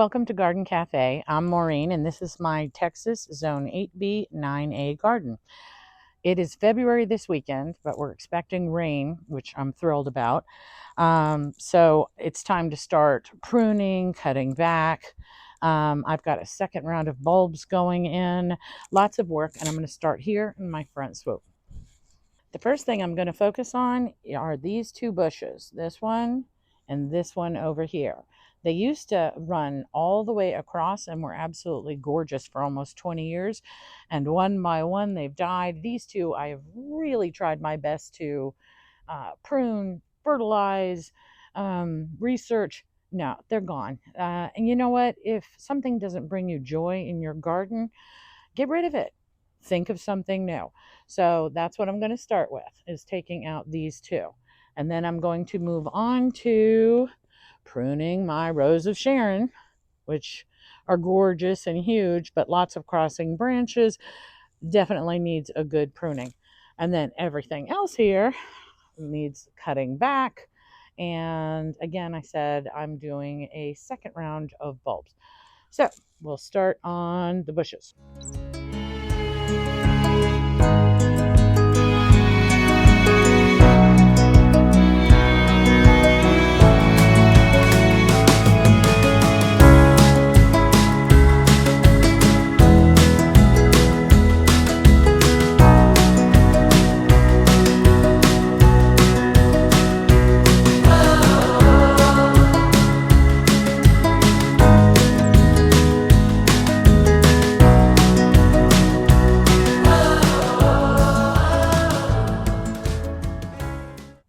welcome to Garden Cafe. I'm Maureen, and this is my Texas Zone 8B 9A garden. It is February this weekend, but we're expecting rain, which I'm thrilled about. So it's time to start pruning, cutting back. I've got a second round of bulbs going in, lots of work, and I'm going to start here in my front swoop. The first thing I'm going to focus on are these two bushes, this one and this one over here. They used to run all the way across and were absolutely gorgeous for almost 20 years. And one by one, they've died. These two, I have really tried my best to prune, fertilize, research. No, they're gone. And you know what? If something doesn't bring you joy in your garden, get rid of it. Think of something new. So that's what I'm going to start with, is taking out these two. And then I'm going to move on to pruning my Rose of Sharon, which are gorgeous and huge, but lots of crossing branches. Definitely needs a good pruning. And then everything else here needs cutting back. And again, I said I'm doing a second round of bulbs. So we'll start on the bushes.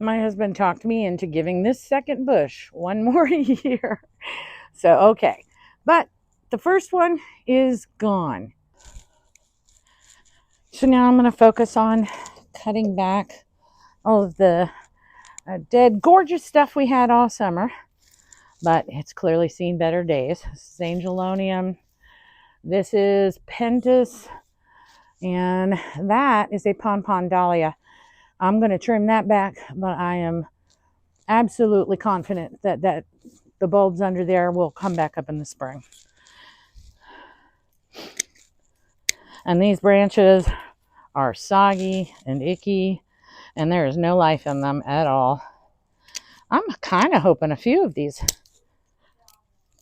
My husband talked me into giving this second bush one more year. So, okay. But the first one is gone. So now I'm going to focus on cutting back all of the dead, gorgeous stuff we had all summer. But it's clearly seen better days. This is Angelonium. This is Pentas. And that is a Pon Dahlia. I'm going to trim that back, but I am absolutely confident that the bulbs under there will come back up in the spring. And these branches are soggy and icky, and there is no life in them at all. I'm kind of hoping a few of these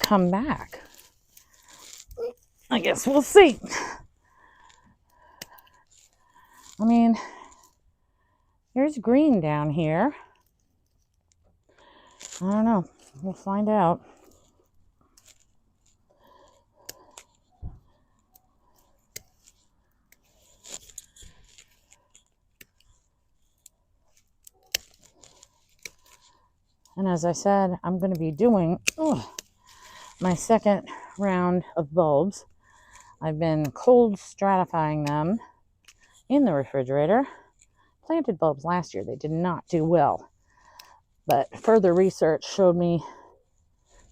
come back. I guess we'll see. I mean, there's green down here. I don't know. We'll find out. And as I said, I'm going to be doing my second round of bulbs. I've been cold stratifying them in the refrigerator. Planted bulbs last year, they did not do well. But further research showed me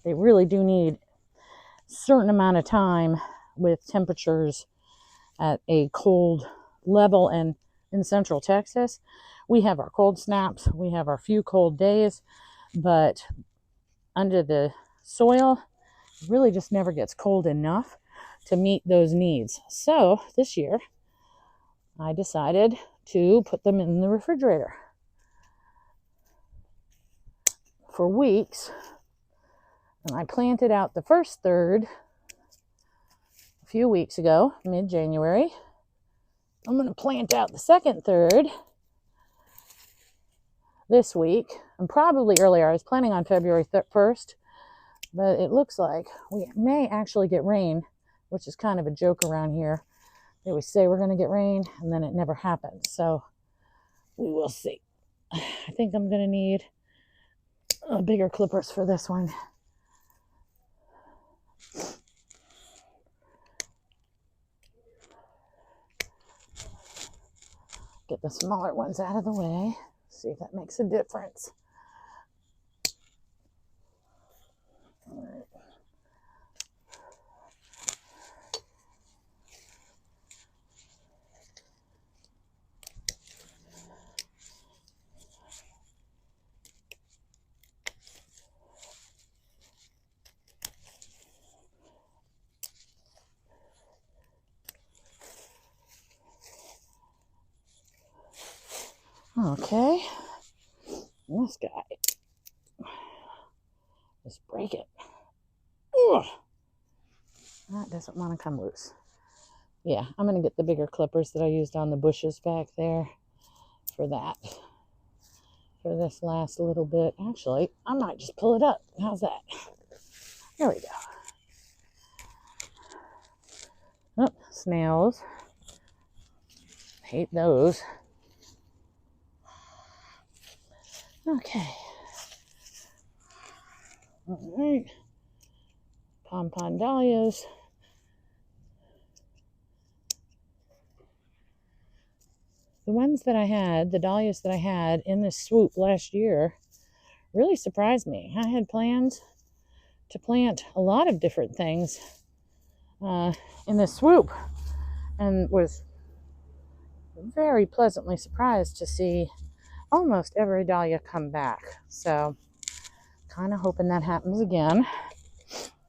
they really do need a certain amount of time with temperatures at a cold level. And in central Texas, we have our cold snaps, we have our few cold days, but under the soil, it really just never gets cold enough to meet those needs. So this year, I decided to put them in the refrigerator for weeks. And I planted out the first third a few weeks ago, mid-January. I'm going to plant out the second third this week, and probably earlier. I was planning on February 1st, but it looks like we may actually get rain, which is kind of a joke around here. They always say we're going to get rain, and then it never happens. So we will see. I think I'm going to need bigger clippers for this one. Get the smaller ones out of the way. See if that makes a difference. All right. Okay, this guy, just break it. Ugh. That doesn't want to come loose. Yeah, I'm going to get the bigger clippers that I used on the bushes back there for that. For this last little bit. Actually, I might just pull it up. How's that? There we go. Oh, snails. Hate those. Okay. All right. Pompon dahlias. The ones that I had, the dahlias that I had in this swoop last year, really surprised me. I had plans to plant a lot of different things in this swoop and was very pleasantly surprised to see almost every dahlia come back. So kind of hoping that happens again.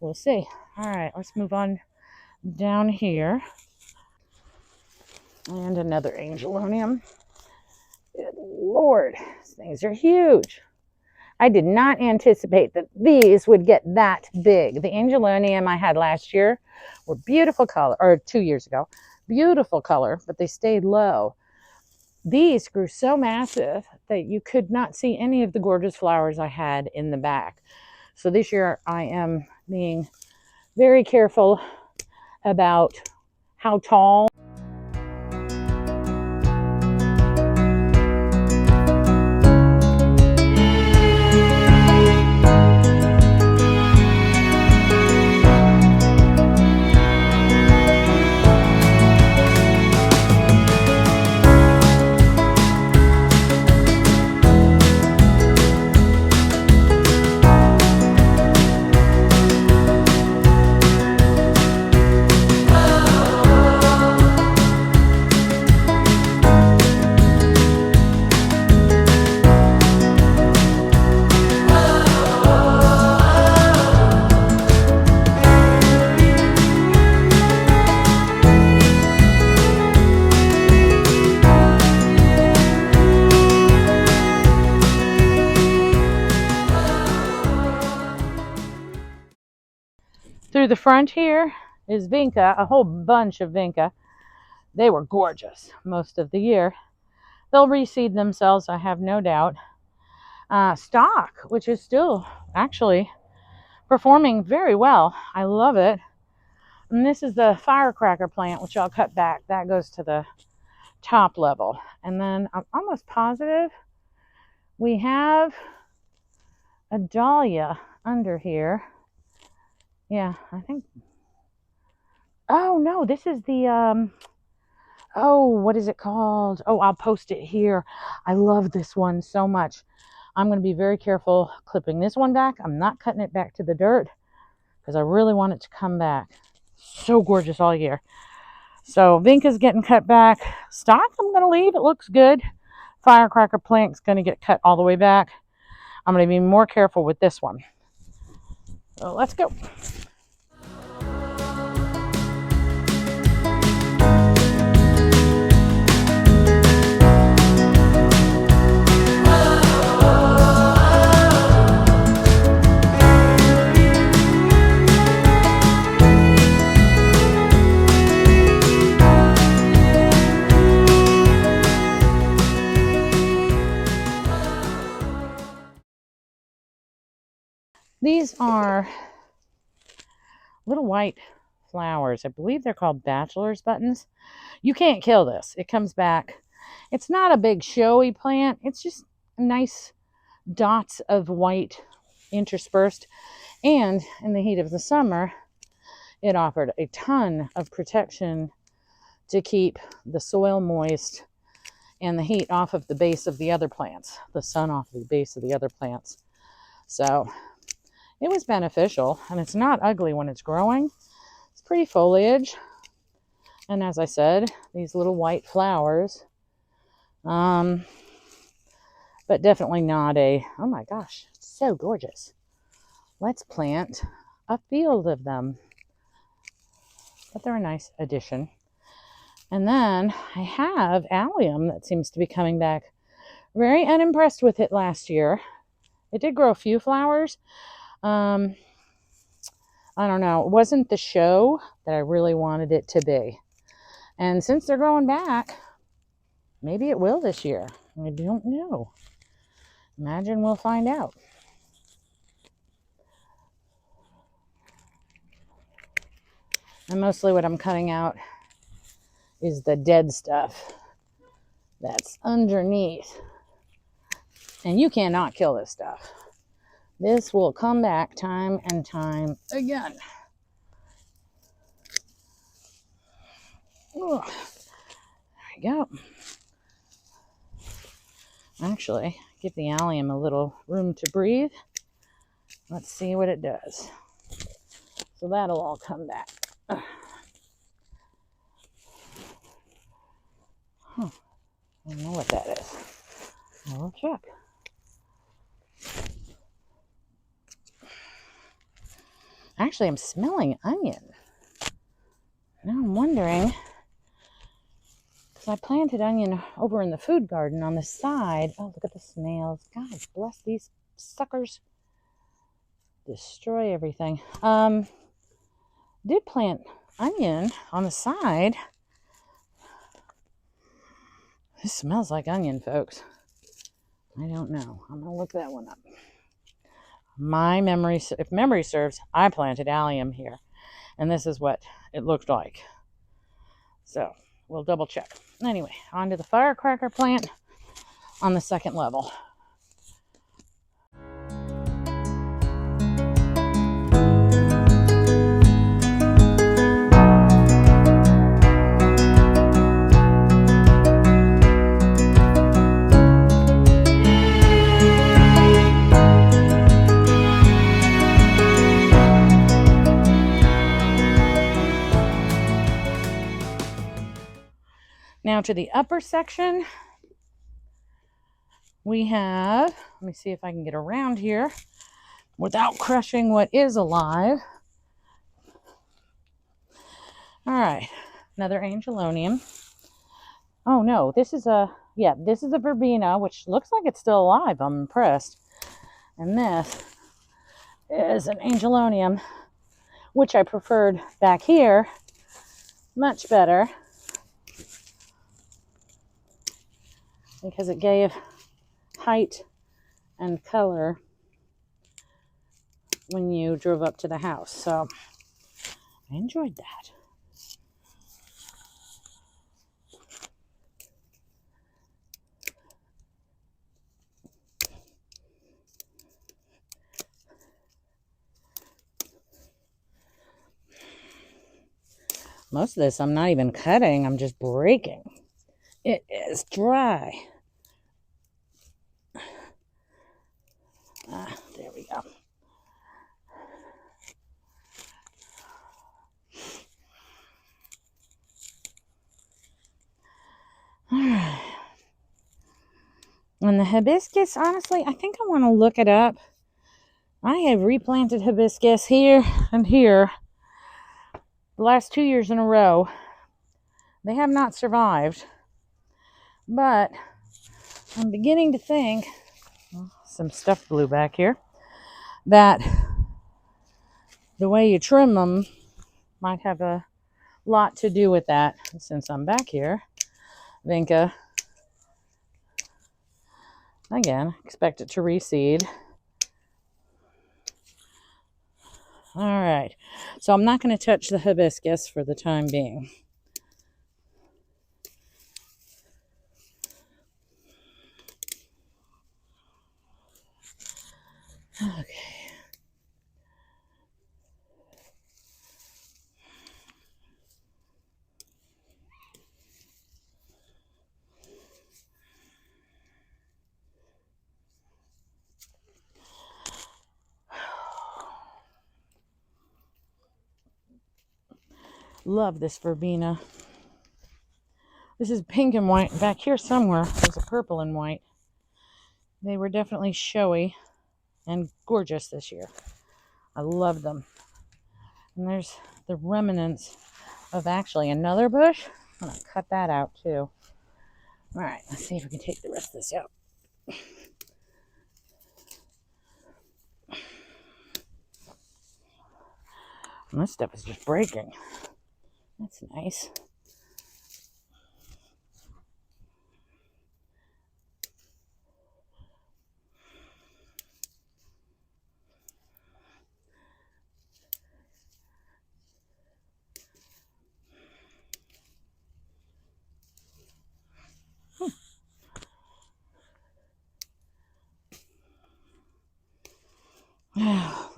We'll see. All right, let's move on down here. And another angelonium. Good Lord, these things are huge. I did not anticipate that these would get that big. The angelonium I had last year were beautiful color, or 2 years ago, beautiful color, but they stayed low. These grew so massive that you could not see any of the gorgeous flowers I had in the back. So this year I am being very careful about how tall. Through the front here is vinca, a whole bunch of vinca. They were gorgeous most of the year. They'll reseed themselves, I have no doubt. Stock, which is still actually performing very well. I love it. And this is the firecracker plant, which I'll cut back. That goes to the top level. And then I'm almost positive we have a dahlia under here. Yeah, I think. Oh, no, this is the, what is it called? Oh, I'll post it here. I love this one so much. I'm going to be very careful clipping this one back. I'm not cutting it back to the dirt because I really want it to come back. So gorgeous all year. So vinca's getting cut back. Stock I'm going to leave. It looks good. Firecracker plant's going to get cut all the way back. I'm going to be more careful with this one. So let's go. These are little white flowers. I believe they're called bachelor's buttons. You can't kill this. It comes back. It's not a big showy plant. It's just nice dots of white interspersed. And in the heat of the summer, it offered a ton of protection to keep the soil moist and the heat off of the base of the other plants, the sun off the base of the other plants. So it was beneficial, and it's not ugly when it's growing. It's pretty foliage. And as I said, these little white flowers. But definitely not a, oh my gosh, it's so gorgeous. Let's plant a field of them. But they're a nice addition. And then I have allium that seems to be coming back Very unimpressed with it last year. It did grow a few flowers. I don't know. It wasn't the show that I really wanted it to be. And since they're growing back, maybe it will this year. I don't know. Imagine we'll find out. And mostly what I'm cutting out is the dead stuff that's underneath. And you cannot kill this stuff. This will come back time and time again. Ooh, there we go. Actually, give the allium a little room to breathe. Let's see what it does. So that'll all come back. Huh. I don't know what that is. I'll check. Actually, I'm smelling onion. Now I'm wondering, because I planted onion over in the food garden on the side. Oh, look at the snails. God bless these suckers. Destroy everything. Did plant onion on the side. This smells like onion, folks. I don't know. I'm going to look that one up. My memory, if memory serves, I planted allium here. And this is what it looked like. So we'll double check. Anyway, on to the firecracker plant on the second level. Now to the upper section, we have, let me see if I can get around here without crushing what is alive. All right, another angelonium. Oh no, this is a verbena, which looks like it's still alive. I'm impressed. And this is an angelonium, which I preferred back here much better, because it gave height and color when you drove up to the house. So I enjoyed that. Most of this I'm not even cutting, I'm just breaking. It is dry. There we go. All right. And the hibiscus, honestly, I think I want to look it up. I have replanted hibiscus here and here the last 2 years in a row. They have not survived, but I'm beginning to think, some stuff blew back here, that the way you trim them might have a lot to do with that. Since I'm back here, Vinca, again, expect it to reseed. All right, so I'm not going to touch the hibiscus for the time being. Okay. Love this verbena. This is pink and white. Back here somewhere, there's a purple and white. They were definitely showy and gorgeous this year. I love them. And there's the remnants of actually another bush. I'm going to cut that out too. All right, let's see if we can take the rest of this out. And this stuff is just breaking. That's nice.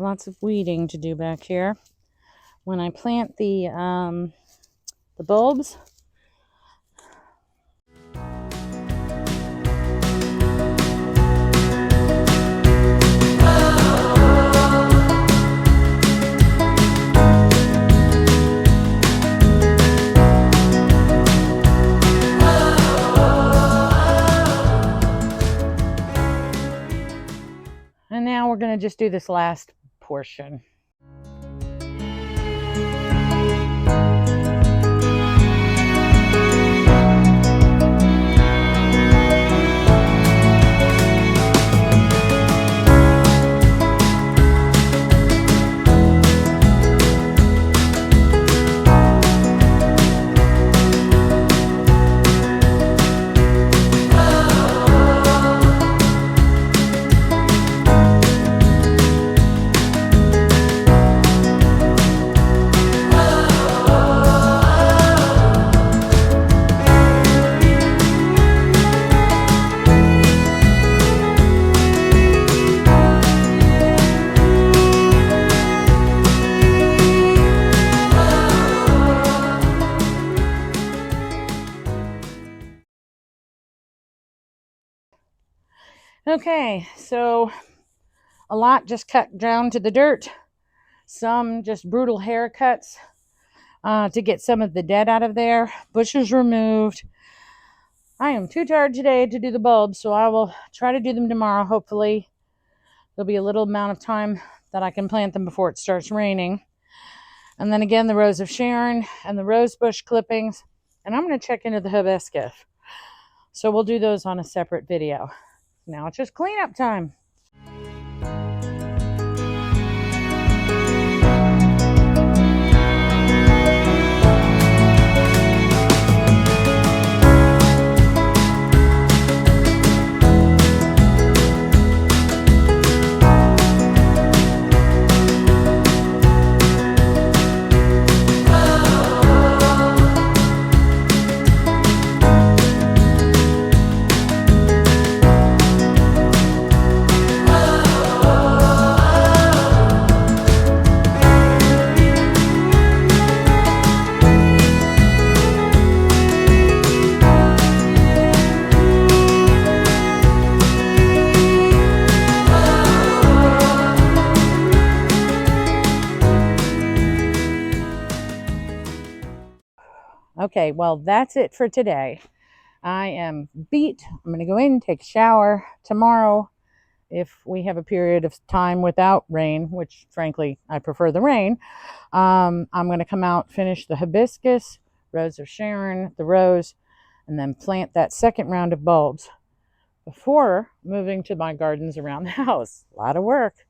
Lots of weeding to do back here. When I plant the bulbs, and now we're going to just do this last portion. Okay, so a lot just cut down to the dirt, some just brutal haircuts to get some of the dead out of there, bushes removed. I am too tired today to do the bulbs, so I will try to do them tomorrow. Hopefully there'll be a little amount of time that I can plant them before it starts raining. And then again, the Rose of Sharon and the rose bush clippings, and I'm going to check into the hibiscus. So we'll do those on a separate video. Now it's just cleanup time. Okay, well, that's it for today. I am beat. I'm going to go in, take a shower. Tomorrow, if we have a period of time without rain, which frankly, I prefer the rain, I'm going to come out, finish the hibiscus, Rose of Sharon, the rose, and then plant that second round of bulbs before moving to my gardens around the house. A lot of work.